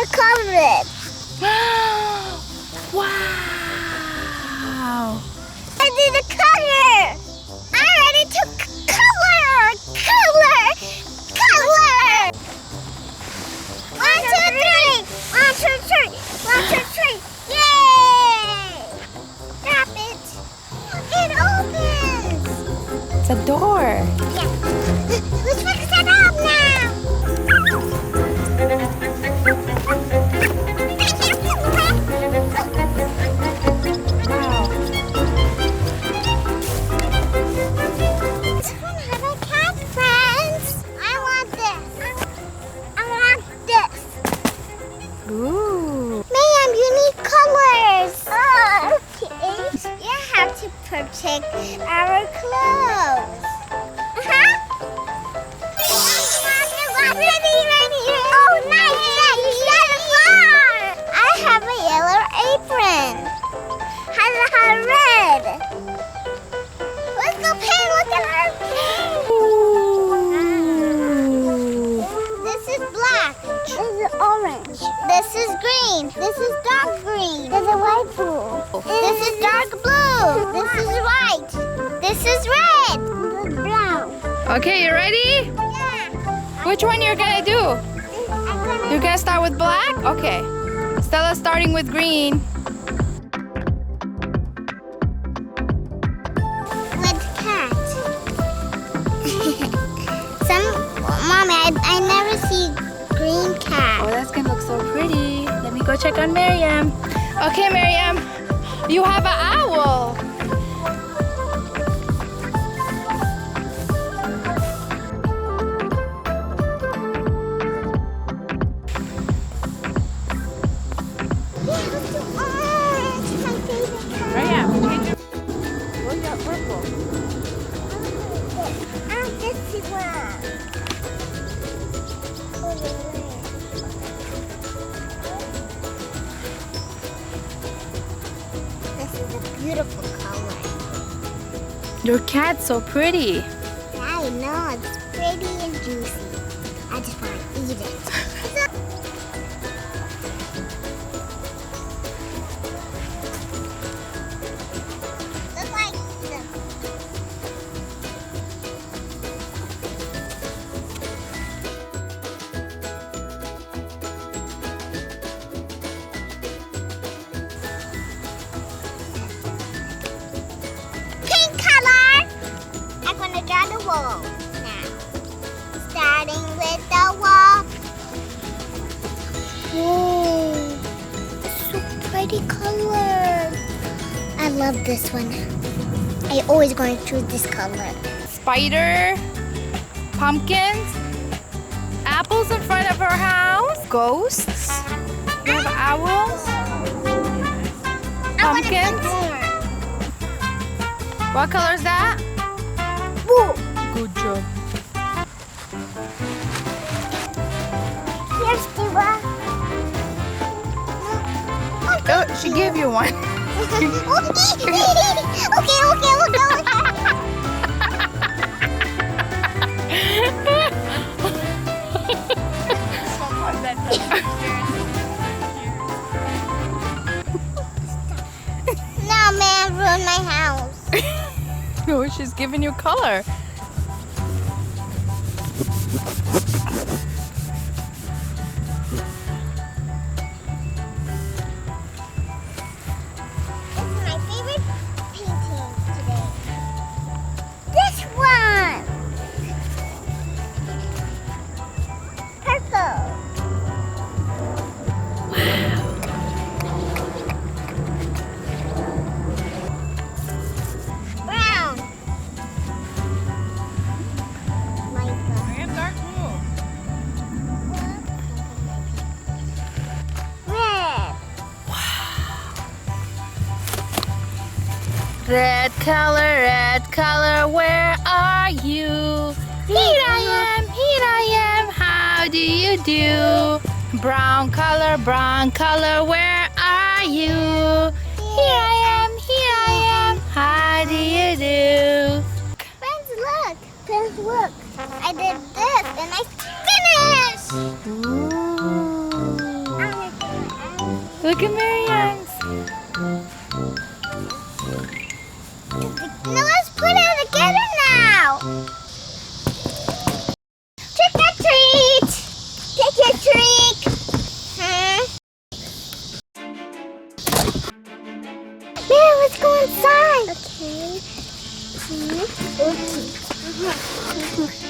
to color it. Wow! I did the color. I'm ready to color. Color. 1, 2, 3. 1, 2, 3. 1, 2, 3. Yay! Drop it. It opens. It's a door. Yeah. Let's fix it up now. Ooh. Ma'am, you need colors. Okay. You have to protect our clothes. Ready. Oh, nice. I have a yellow apron. Red. Let's go paint. Look at our paint. Ooh. This is black. This is orange. This is green. This is dark green. There's a white pool. This is dark blue. This is white. This is red. This is brown. Okay, you ready? Yeah. Which one you're gonna do? You're gonna start with black? Okay. Stella's starting with green. With cat. Mommy, I never see green cat. Oh, that's gonna look so pretty. Let me go check on Miriam. Okay, Miriam, you have an owl. It's my favorite color. Miriam, What's that purple? This is one. This is a beautiful color. your cat's so pretty. I know, it's pretty and juicy. I just want to eat it. Look like this. Pink color. I'm gonna draw the wall now. Starting with the wall. Whoa, so pretty color. I love this one. I always going to choose this color. Spider, pumpkins, apples in front of her house, ghosts, we have owls, pumpkins. What color is that? Blue. Good job. Here's the one. Oh, she gave you one. Okay. Now, man, ruined my house. Oh, she's giving you color. This is my favorite painting today. This one. Purple. Brown. Like Dark blue. red. Red color, where are you? Here I am, how do you do? Brown color, where are you? Here I am, how do you do? Friends, look. I did this and I finished. Ooh. I'm Look at Marianne's. Now let's put it together now. Trick or treat. Take your treat. Mary, let's go inside. Okay.